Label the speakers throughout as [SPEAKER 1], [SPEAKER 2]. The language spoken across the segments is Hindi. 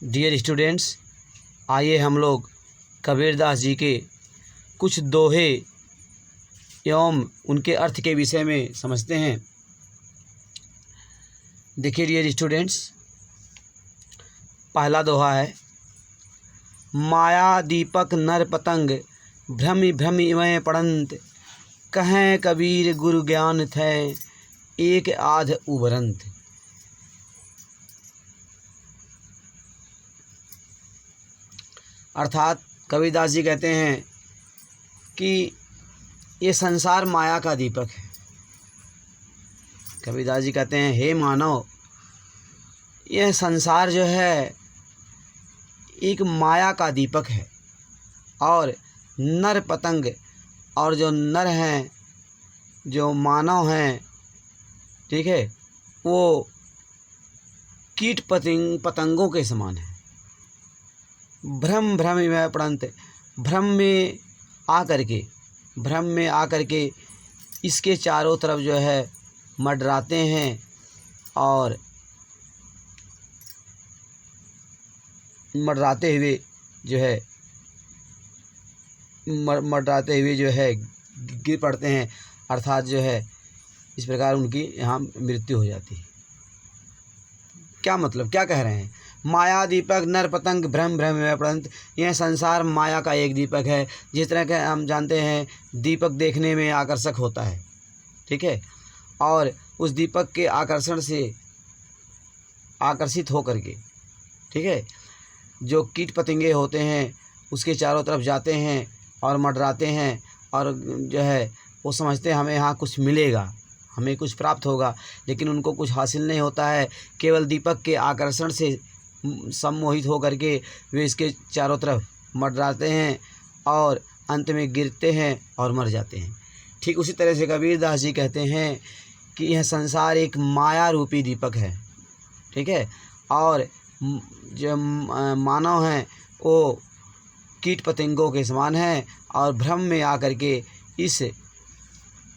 [SPEAKER 1] डियर स्टूडेंट्स, आइए हम लोग कबीरदास जी के कुछ दोहे एवं उनके अर्थ के विषय में समझते हैं। देखिए डियर स्टूडेंट्स, पहला दोहा है, माया दीपक नर पतंग भ्रमि भ्रमि में पड़ंत, कहें कबीर गुरु ज्ञान थे एक आध उबरंत। अर्थात कबीरदास जी कहते हैं कि ये संसार माया का दीपक है। कबीरदास जी कहते हैं, हे मानव, यह संसार जो है एक माया का दीपक है और नर पतंग और जो नर हैं, जो मानव हैं, ठीक है, वो कीट पतंगों के समान है। भ्रम भ्रम में पड़ंत, भ्रम में आकर के इसके चारों तरफ जो है मंडराते हैं और मंडराते हुए जो है गिर पड़ते हैं। अर्थात जो है इस प्रकार उनकी यहाँ मृत्यु हो जाती है। क्या मतलब, क्या कह रहे हैं? माया दीपक नर पतंग भ्रम भ्रम में पड़ंत, यह संसार माया का एक दीपक है। जिस तरह के हम जानते हैं दीपक देखने में आकर्षक होता है, ठीक है, और उस दीपक के आकर्षण से आकर्षित होकर के, ठीक है, जो कीट पतंगे होते हैं उसके चारों तरफ जाते हैं और मंडराते हैं और जो है वो समझते हैं हमें यहाँ कुछ मिलेगा, हमें कुछ प्राप्त होगा, लेकिन उनको कुछ हासिल नहीं होता है। केवल दीपक के आकर्षण से सम्मोहित होकर के वे इसके चारों तरफ मंडराते हैं और अंत में गिरते हैं और मर जाते हैं। ठीक उसी तरह से कबीरदास जी कहते हैं कि यह संसार एक माया रूपी दीपक है, ठीक है, और जो मानव हैं वो कीट पतंगों के समान हैं और भ्रम में आकर के इस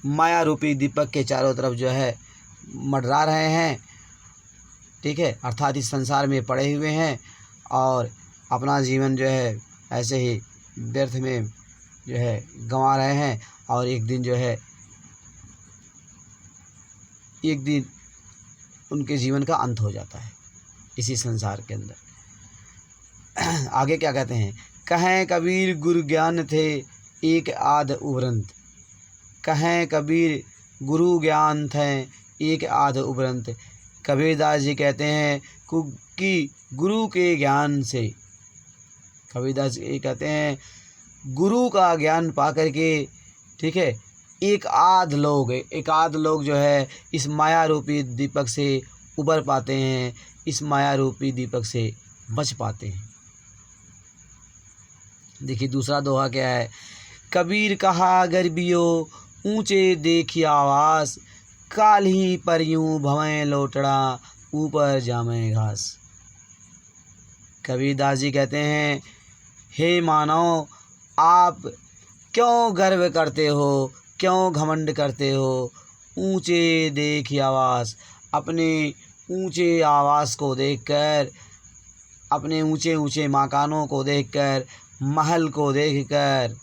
[SPEAKER 1] माया रूपी दीपक के चारों तरफ जो है मंडरा रहे हैं, ठीक है, अर्थात इस संसार में पड़े हुए हैं और अपना जीवन जो है ऐसे ही व्यर्थ में जो है गंवा रहे हैं और एक दिन उनके जीवन का अंत हो जाता है इसी संसार के अंदर। आगे क्या कहते हैं, कहें कबीर गुरु ज्ञान थे एक आध उबरंत, कहें कबीर गुरु ज्ञान थे एक आध उबरंत। कबीरदास जी कहते हैं कि गुरु के ज्ञान से, कबीरदास जी कहते हैं गुरु का ज्ञान पाकर के, ठीक है, एक आध लोग जो है इस माया रूपी दीपक से उबर पाते हैं, इस माया रूपी दीपक से बच पाते हैं। देखिए दूसरा दोहा क्या है, कबीर कहा गर्बियो ऊंचे देखी आवास, काल ही पर यूं भवें लोटड़ा ऊपर जामे घास। कबीरदास जी कहते हैं, हे मानव, आप क्यों गर्व करते हो, क्यों घमंड करते हो? ऊंचे देखी आवास, अपने ऊंचे आवास को देखकर, अपने ऊंचे ऊंचे मकानों को देखकर, महल को देखकर,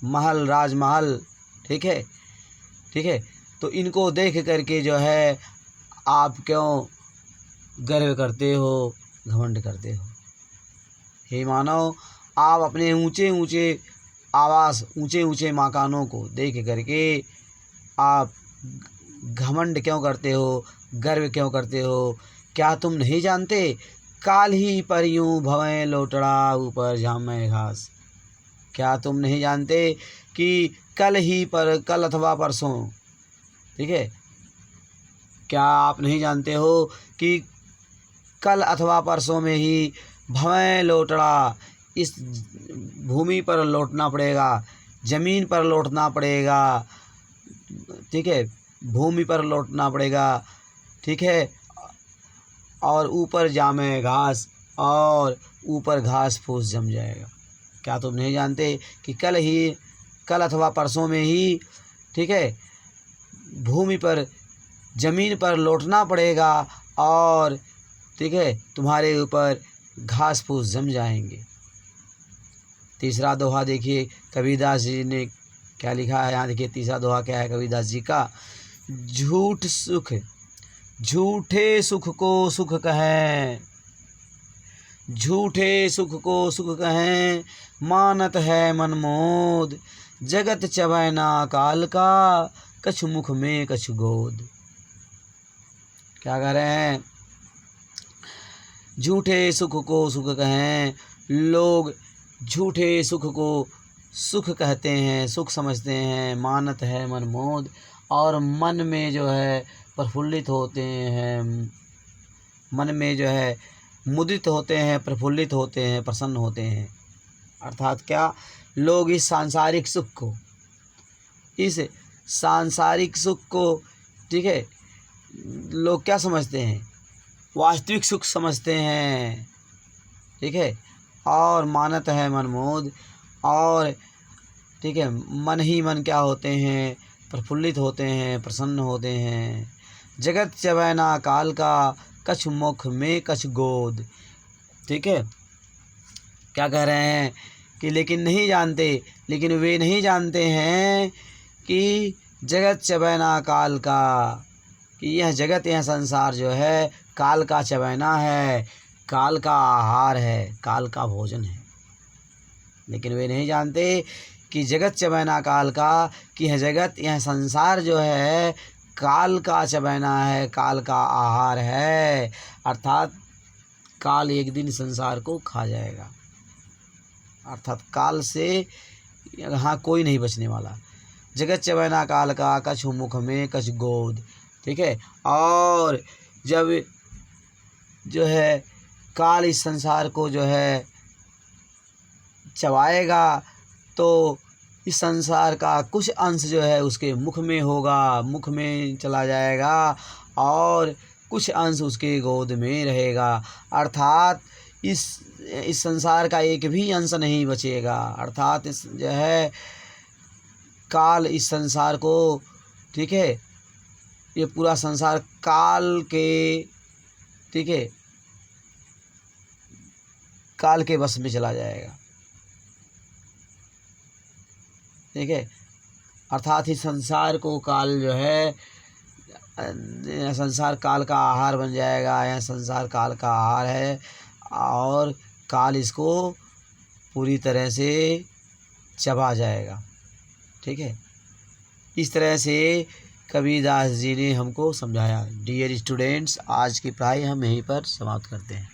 [SPEAKER 1] महल राजमहल, ठीक है, तो इनको देख करके जो है आप क्यों गर्व करते हो, घमंड करते हो? हे मानव, आप अपने ऊंचे ऊंचे आवास, ऊंचे ऊंचे मकानों को देख करके आप घमंड क्यों करते हो, गर्व क्यों करते हो? क्या तुम नहीं जानते, काल ही पर यूं भवें लोटड़ा ऊपर जामे घास। क्या तुम नहीं जानते कि कल अथवा परसों, ठीक है, क्या आप नहीं जानते हो कि कल अथवा परसों में ही भवें लोटड़ा, इस भूमि पर लौटना पड़ेगा, ज़मीन पर लौटना पड़ेगा, ठीक है, भूमि पर लौटना पड़ेगा, ठीक है, और ऊपर जामे घास, और ऊपर घास फूस जम जाएगा। क्या तुम नहीं जानते कि कल अथवा परसों में ही, ठीक है, भूमि पर ज़मीन पर लौटना पड़ेगा और, ठीक है, तुम्हारे ऊपर घास फूस जम जाएंगे। तीसरा दोहा देखिए कबीरदास जी ने क्या लिखा है, यहाँ देखिए तीसरा दोहा क्या है कबीरदास जी का। झूठे सुख को सुख कहें, झूठे सुख को सुख कहें, मानत है मन मोद। जगत चबै ना काल का, कछु मुख में कछु गोद। क्या कह रहे हैं, झूठे सुख को सुख कहें। लोग झूठे सुख को सुख कहते हैं, सुख समझते हैं। मानत है मन मोद, और मन में जो है प्रफुल्लित होते हैं, मन में जो है मुदित होते हैं, प्रफुल्लित होते हैं, प्रसन्न होते हैं। अर्थात क्या, लोग इस सांसारिक सुख को ठीक है, लोग क्या समझते हैं, वास्तविक सुख समझते हैं। ठीक है, और मानत है मन मोद, और ठीक है मन ही मन क्या होते हैं, प्रफुल्लित होते हैं, प्रसन्न होते हैं। जगत चबै ना काल का, कछ मुख में कछ गोद। ठीक है, क्या कह रहे हैं कि लेकिन वे नहीं जानते हैं कि जगत चबैना काल का, कि यह जगत, यह संसार जो है काल का चबैना है, काल का आहार है, काल का भोजन है। लेकिन वे नहीं जानते कि जगत चबैना काल का, कि यह जगत, यह संसार जो है काल का चबैना है, काल का आहार है। अर्थात काल एक दिन संसार को खा जाएगा। अर्थात काल से यहाँ कोई नहीं बचने वाला। जगत चबैना काल का, कछु मुख में कछु गोद। ठीक है, और जब जो है काल इस संसार को जो है चबाएगा, तो इस संसार का कुछ अंश जो है उसके मुख में होगा, मुख में चला जाएगा, और कुछ अंश उसके गोद में रहेगा। अर्थात इस संसार का एक भी अंश नहीं बचेगा। अर्थात इस जो है काल इस संसार को, ठीक है, ये पूरा संसार काल के, ठीक है, काल के बस में चला जाएगा। ठीक है, अर्थात इस संसार को काल जो है, संसार काल का आहार बन जाएगा। यह संसार काल का आहार है, और काल इसको पूरी तरह से चबा जाएगा। ठीक है, इस तरह से कबीरदास जी ने हमको समझाया। डियर स्टूडेंट्स, आज की पढ़ाई हम यहीं पर समाप्त करते हैं।